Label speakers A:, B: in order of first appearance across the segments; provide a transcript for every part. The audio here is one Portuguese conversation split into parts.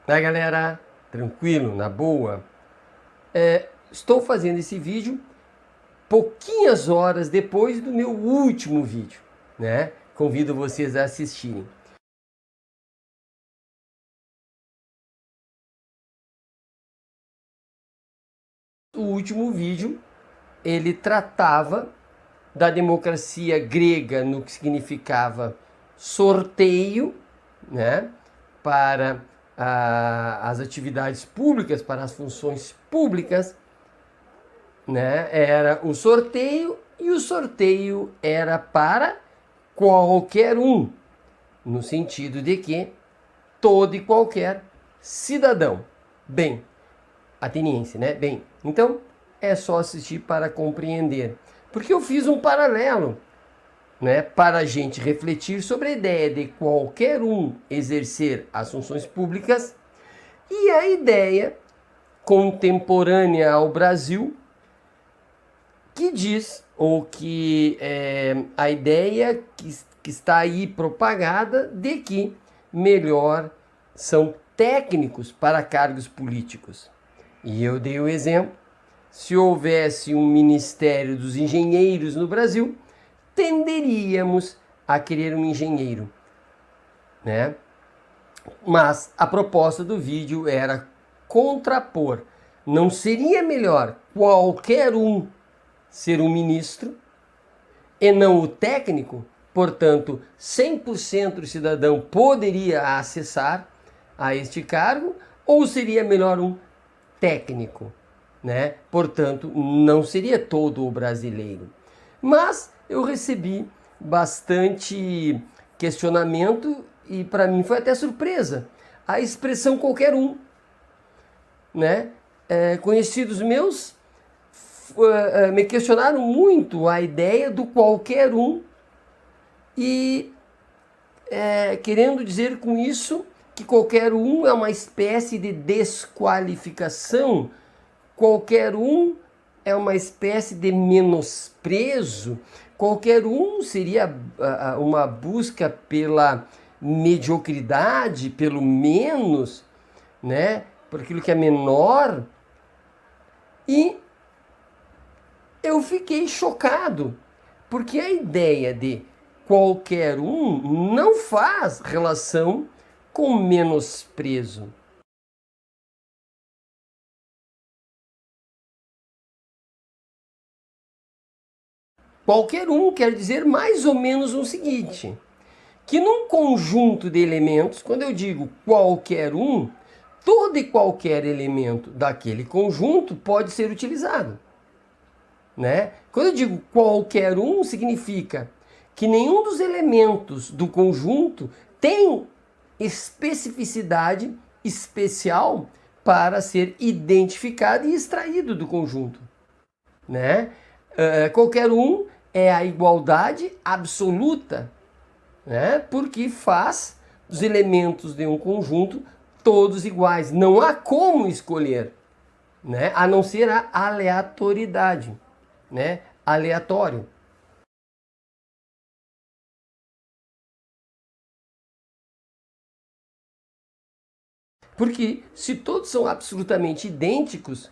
A: Tá, galera? Tranquilo, na boa? Estou fazendo esse vídeo pouquinhas horas depois do meu último vídeo, né? Convido vocês a assistirem. O último vídeo, ele tratava da democracia grega no que significava sorteio, né? Para as atividades públicas, para as funções públicas, né? Era o sorteio, e o sorteio era para qualquer um, no sentido de que todo e qualquer cidadão. Bem, ateniense, né? Bem, então é só assistir para compreender. Porque eu fiz um paralelo, né, para a gente refletir sobre a ideia de qualquer um exercer as funções públicas e a ideia contemporânea ao Brasil que diz, ou que a ideia que está aí propagada de que melhor são técnicos para cargos políticos. E eu dei o exemplo, se houvesse um Ministério dos Engenheiros no Brasil, tenderíamos a querer um engenheiro, né? Mas a proposta do vídeo era contrapor. Não seria melhor qualquer um ser um ministro e não o técnico? Portanto, 100% do cidadão poderia acessar a este cargo, ou seria melhor um técnico, né? Portanto, não seria todo o brasileiro. Mas eu recebi bastante questionamento e para mim foi até surpresa a expressão qualquer um, né? Conhecidos meus me questionaram muito a ideia do qualquer um e querendo dizer com isso que qualquer um é uma espécie de desqualificação, qualquer um é uma espécie de menosprezo, qualquer um seria uma busca pela mediocridade, pelo menos, né? Por aquilo que é menor. E eu fiquei chocado, porque a ideia de qualquer um não faz relação com menosprezo. Qualquer um quer dizer mais ou menos o seguinte, que num conjunto de elementos, quando eu digo qualquer um, todo e qualquer elemento daquele conjunto pode ser utilizado, né? Quando eu digo qualquer um, significa que nenhum dos elementos do conjunto tem especificidade especial para ser identificado e extraído do conjunto, né? Qualquer um é a igualdade absoluta, né? Porque faz dos elementos de um conjunto todos iguais. Não há como escolher, né? A não ser a aleatoriedade, né? Aleatório. Porque se todos são absolutamente idênticos,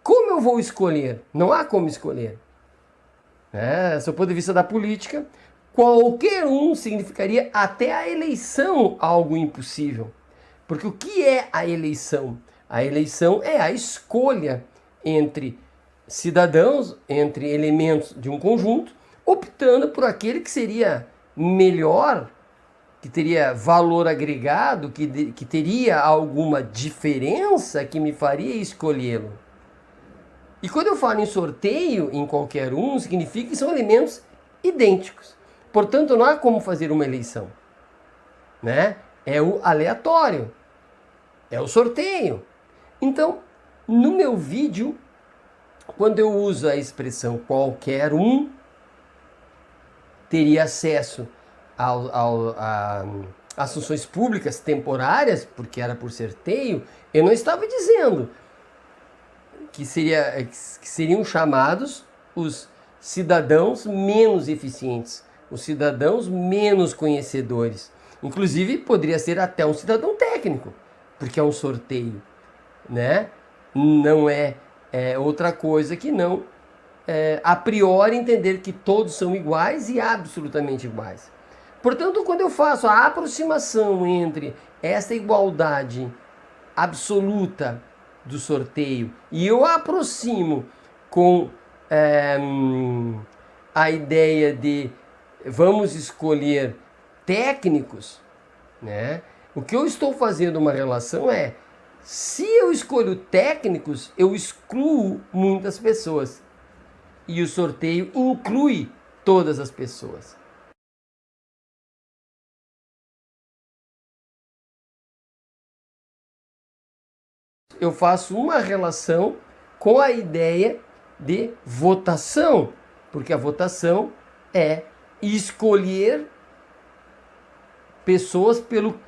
A: como eu vou escolher? Não há como escolher. Do ponto de vista da política, qualquer um significaria até a eleição algo impossível. Porque o que é a eleição? A eleição é a escolha entre cidadãos, entre elementos de um conjunto, optando por aquele que seria melhor, que teria valor agregado, que teria alguma diferença que me faria escolhê-lo. E quando eu falo em sorteio, em qualquer um, significa que são elementos idênticos. Portanto, não há como fazer uma eleição, né? É o aleatório, é o sorteio. Então, no meu vídeo, quando eu uso a expressão qualquer um, teria acesso às funções públicas temporárias, porque era por sorteio, eu não estava dizendo que seriam chamados os cidadãos menos eficientes. os cidadãos menos conhecedores. Inclusive, poderia ser até um cidadão técnico, porque é um sorteio, né? Não é outra coisa que não, a priori, entender que todos são iguais e absolutamente iguais. Portanto, quando eu faço a aproximação entre essa igualdade absoluta do sorteio e eu aproximo com a ideia de vamos escolher técnicos, né? O que eu estou fazendo uma relação é, se eu escolho técnicos, eu excluo muitas pessoas. E o sorteio inclui todas as pessoas. Eu faço uma relação com a ideia de votação, porque a votação é escolher pessoas pelo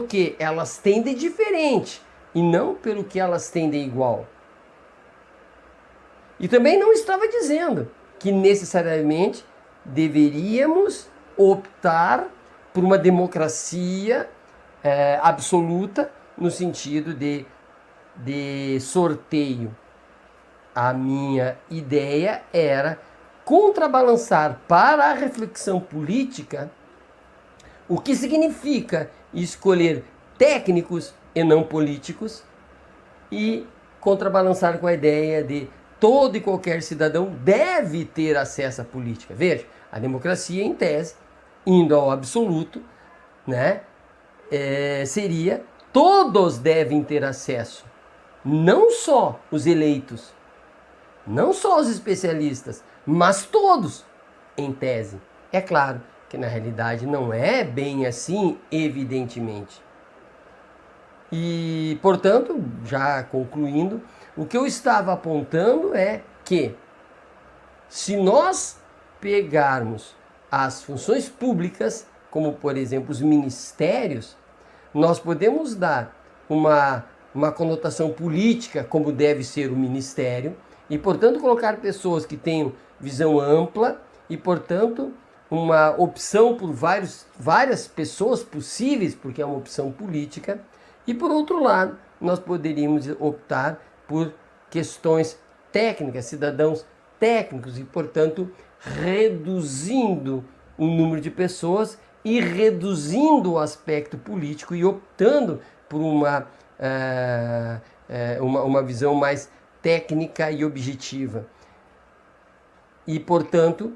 A: que elas têm de diferente e não pelo que elas têm de igual. E também não estava dizendo que necessariamente deveríamos optar por uma democracia absoluta no sentido de sorteio. A minha ideia era contrabalançar para a reflexão política o que significa escolher técnicos e não políticos e contrabalançar com a ideia de todo e qualquer cidadão deve ter acesso à política. Veja, a democracia, em tese, indo ao absoluto, né, seria todos devem ter acesso, não só os eleitos, não só os especialistas, mas todos, em tese. É claro que na realidade não é bem assim, evidentemente. E, portanto, já concluindo, o que eu estava apontando é que, se nós pegarmos as funções públicas, como por exemplo os ministérios, nós podemos dar uma conotação política, como deve ser o ministério, e portanto colocar pessoas que tenham visão ampla e portanto uma opção por várias pessoas possíveis, porque é uma opção política, e por outro lado nós poderíamos optar por questões técnicas, cidadãos técnicos e, portanto, reduzindo o número de pessoas e reduzindo o aspecto político e optando por uma visão mais técnica e objetiva. E, portanto,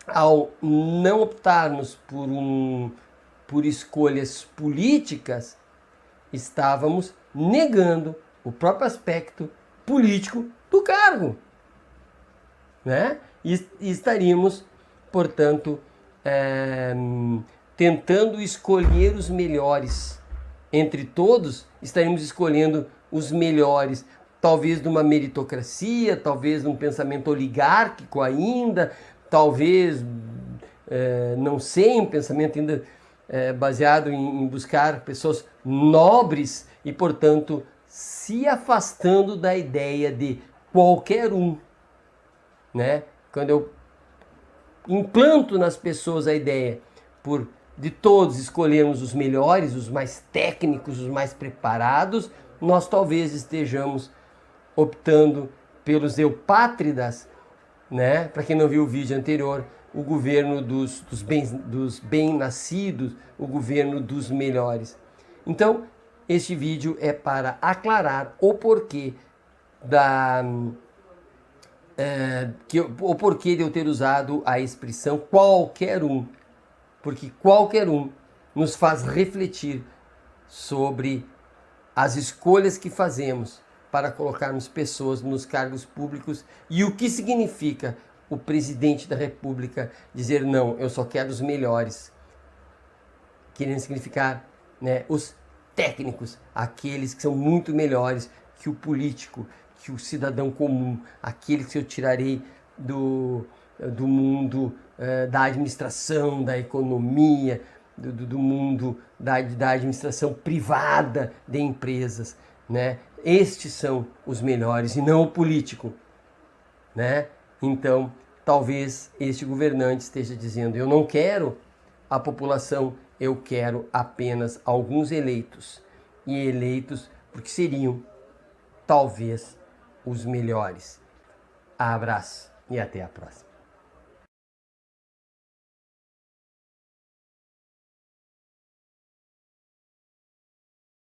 A: ao não optarmos por escolhas políticas, estávamos negando o próprio aspecto político do cargo, né? E estaríamos, portanto, tentando escolher os melhores. Entre todos, estaríamos escolhendo os melhores, talvez de uma meritocracia, talvez de um pensamento oligárquico ainda, talvez, não sei, um pensamento ainda baseado em buscar pessoas nobres e, portanto, se afastando da ideia de qualquer um, né? Quando eu implanto nas pessoas a ideia de todos escolhermos os melhores, os mais técnicos, os mais preparados, nós talvez estejamos optando pelos eupátridas, né? Para quem não viu o vídeo anterior, o governo dos bem-nascidos, o governo dos melhores. Então, este vídeo é para aclarar o porquê o porquê de eu ter usado a expressão qualquer um, porque qualquer um nos faz refletir sobre as escolhas que fazemos para colocarmos pessoas nos cargos públicos e o que significa o presidente da República dizer não, eu só quero os melhores, querendo significar, né, os técnicos, aqueles que são muito melhores que o político, que o cidadão comum, aquele que eu tirarei do mundo da administração, da economia, do mundo da administração privada de empresas, né? Estes são os melhores e não o político, né? Então, talvez este governante esteja dizendo: eu não quero a população, eu quero apenas alguns eleitos. E eleitos porque seriam, talvez, os melhores. Abraço e até a próxima.